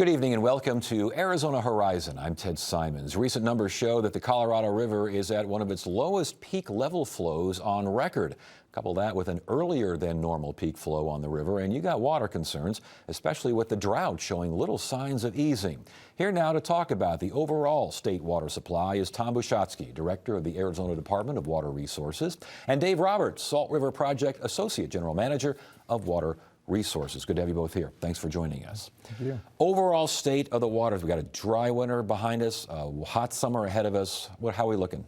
Good evening and welcome to Arizona Horizon. I'm Ted Simons. Recent numbers show that the Colorado River is at one of its lowest peak level flows on record. Couple that with an earlier than normal peak flow on the river, and you got water concerns, especially with the drought showing little signs of easing. Here now to talk about the overall state water supply is Tom Bushatsky, Director of the Arizona Department of Water Resources, and Dave Roberts, Salt River Project Associate General Manager of Water Resources. Good to have you both here. Thanks for joining us. Thank you. Overall state of the waters, we've got a dry winter behind us, a hot summer ahead of us. How are we looking?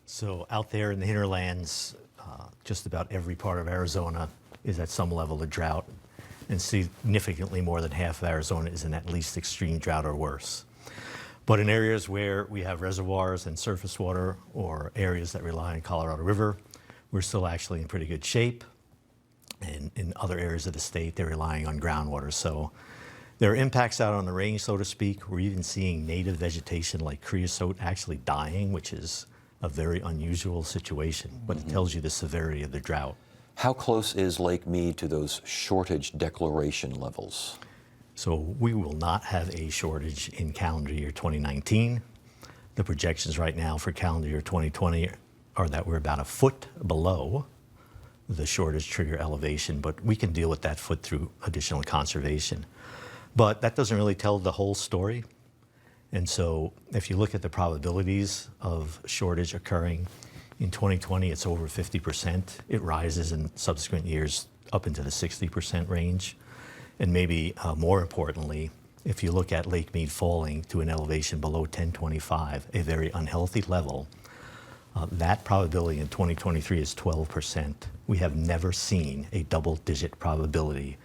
So out there in the hinterlands, just about every part of Arizona is at some level of drought, and significantly more than half of Arizona is in at least extreme drought or worse. But in areas where we have reservoirs and surface water, or areas that rely on Colorado River, we're still actually in pretty good shape. And in other areas of the state, they're relying on groundwater. So there are impacts out on the range, so to speak. We're even seeing native vegetation like creosote actually dying, which is a very unusual situation, but it tells you the severity of the drought. How close is Lake Mead to those shortage declaration levels? So we will not have a shortage in calendar year 2019. The projections right now for calendar year 2020 are that we're about a foot below the shortage trigger elevation, but we can deal with that foot through additional conservation. But that doesn't really tell the whole story. And so if you look at the probabilities of shortage occurring in 2020, it's over 50%. It rises in subsequent years up into the 60% range. And maybe more importantly, if you look at Lake Mead falling to an elevation below 1025, a very unhealthy level, that probability in 2023 is 12%. We have never seen a double-digit probability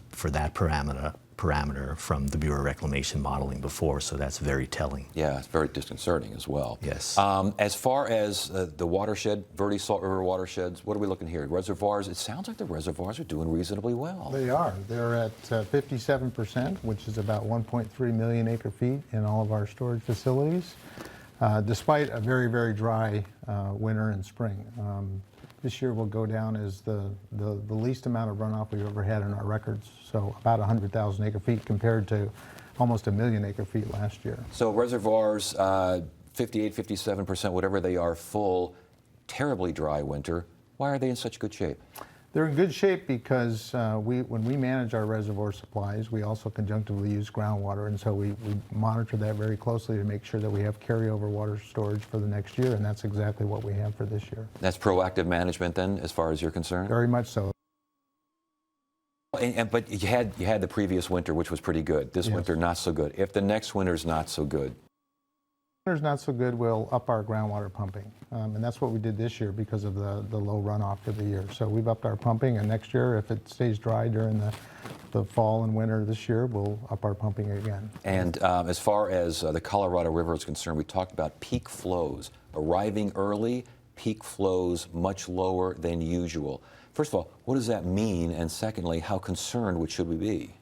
for that parameter from the Bureau of Reclamation modeling before, so that's very telling. Yeah, it's very disconcerting as well. Yes. As far as the watershed, Verde Salt River watersheds, what are we looking here? Reservoirs, it sounds like the reservoirs are doing reasonably well. They are. They're at 57%, which is about 1.3 million acre feet in all of our storage facilities, despite a very, very dry winter and spring. This year will go down as the least amount of runoff we've ever had in our records, so about 100,000 acre feet compared to almost 1 million acre feet last year. So reservoirs, 58, 57%, whatever they are, full, terribly dry winter. Why are they in such good shape? They're in good shape because when we manage our reservoir supplies, we also conjunctively use groundwater, and so we monitor that very closely to make sure that we have carryover water storage for the next year, and that's exactly what we have for this year. That's proactive management then, as far as you're concerned? Very much so. But you had the previous winter, which was pretty good. This Yes. winter, not so good. If the next winter's not so good, Winter's not so good, we'll up our groundwater pumping. And that's what we did this year because of the low runoff for the year. So we've upped our pumping, and next year, if it stays dry during the fall and winter this year, we'll up our pumping again. And as far as the Colorado River is concerned, we talked about peak flows. Arriving early, peak flows much lower than usual. First of all, what does that mean? And secondly, how concerned should we be?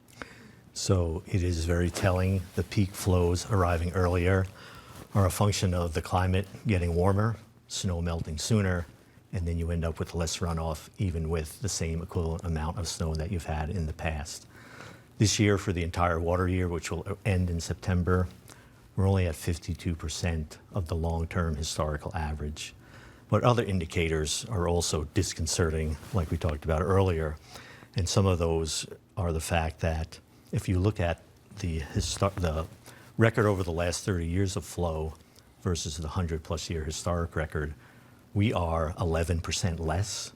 So it is very telling. The peak flows arriving earlier are a function of the climate getting warmer, snow melting sooner, and then you end up with less runoff even with the same equivalent amount of snow that you've had in the past. This year, for the entire water year, which will end in September, we're only at 52% of the long-term historical average. But other indicators are also disconcerting, like we talked about earlier, and some of those are the fact that if you look at the record over the last 30 years of flow versus the 100-plus year historic record, we are 11% less.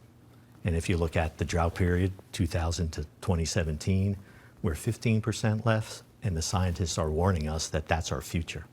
And if you look at the drought period, 2000 to 2017, we're 15% less, and the scientists are warning us that that's our future.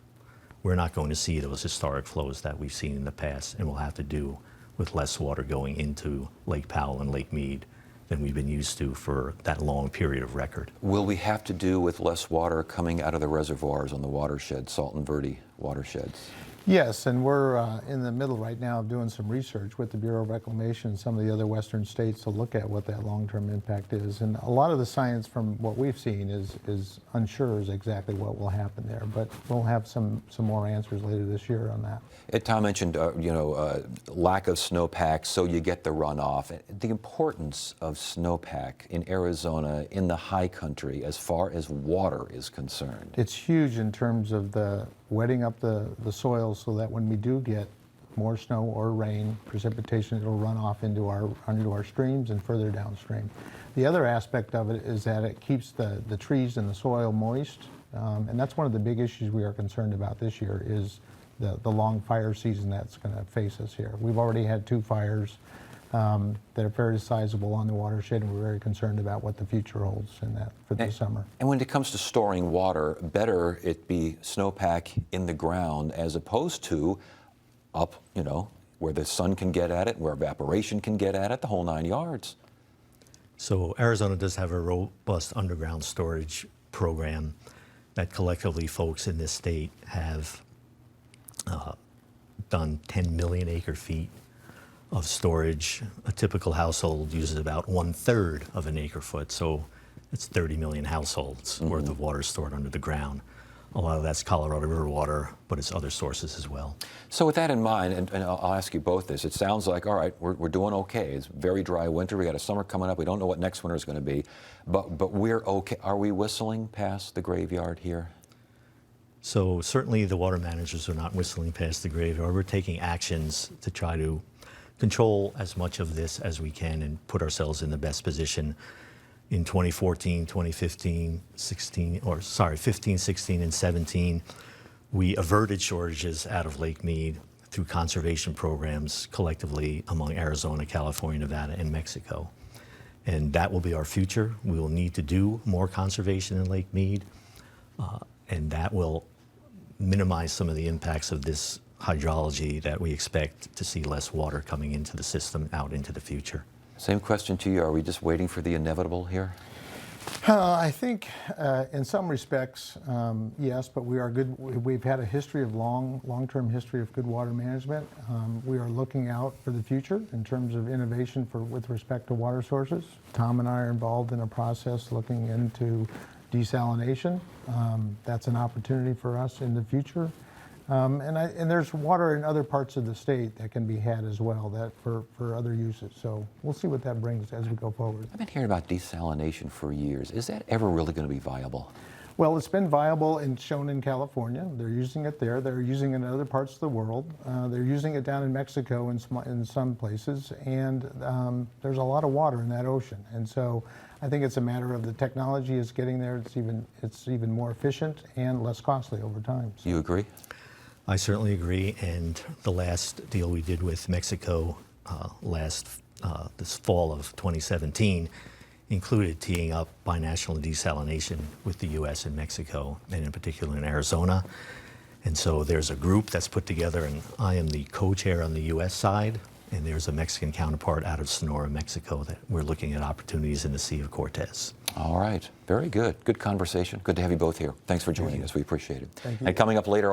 We're not going to see those historic flows that we've seen in the past, and we'll have to do with less water going into Lake Powell and Lake Mead than we've been used to for that long period of record. Will we have to do with less water coming out of the reservoirs on the watershed, Salt and Verde watersheds? Yes, and we're in the middle right now of doing some research with the Bureau of Reclamation and some of the other western states to look at what that long-term impact is. And a lot of the science from what we've seen is unsure as exactly what will happen there, but we'll have some more answers later this year on that. Tom mentioned, lack of snowpack, so you get the runoff. The importance of snowpack in Arizona, in the high country, as far as water is concerned. It's huge in terms of the wetting up the soil so that when we do get more snow or rain, precipitation, it'll run off into our streams and further downstream. The other aspect of it is that it keeps the trees and the soil moist, and that's one of the big issues we are concerned about this year is the long fire season that's going to face us here. We've already had 2 fires that are fairly sizable on the watershed, and we're very concerned about what the future holds in that for this summer. And when it comes to storing water, better it be snowpack in the ground as opposed to up, where the sun can get at it, where evaporation can get at it, the whole 9 yards. So Arizona does have a robust underground storage program that collectively folks in this state have done 10 million acre feet of storage. A typical household uses about 1/3 of an acre foot, so it's 30 million households worth of water stored under the ground. A lot of that's Colorado River water, but it's other sources as well. So with that in mind, and I'll ask you both this, it sounds like, all right, we're doing okay. It's very dry winter. We got a summer coming up. We don't know what next winter is going to be, but we're okay. Are we whistling past the graveyard here? So certainly the water managers are not whistling past the graveyard. We're taking actions to try to control as much of this as we can and put ourselves in the best position. In 2014, 2015, 15, 16, and 17, we averted shortages out of Lake Mead through conservation programs collectively among Arizona, California, Nevada, and Mexico. And that will be our future. We will need to do more conservation in Lake Mead, and that will minimize some of the impacts of this hydrology that we expect to see less water coming into the system out into the future. Same question to you. Are we just waiting for the inevitable here? I think in some respects, yes, but we are good. We've had a history of long-term history of good water management. We are looking out for the future in terms of innovation with respect to water sources. Tom and I are involved in a process looking into desalination. That's an opportunity for us in the future. And there's water in other parts of the state that can be had as well that for other uses. So we'll see what that brings as we go forward. I've been hearing about desalination for years. Is that ever really going to be viable? Well, it's been viable and shown in California. They're using it there. They're using it in other parts of the world. They're using it down in Mexico in some places. And there's a lot of water in that ocean. And so I think it's a matter of the technology is getting there. It's even more efficient and less costly over time. So. You agree? I certainly agree, and the last deal we did with Mexico this fall of 2017 included teeing up binational desalination with the U.S. and Mexico, and in particular in Arizona. And so there's a group that's put together, and I am the co-chair on the U.S. side, and there's a Mexican counterpart out of Sonora, Mexico, that we're looking at opportunities in the Sea of Cortez. All right. Very good. Good conversation. Good to have you both here. Thanks for joining us. We appreciate it. Thank you. And coming up later,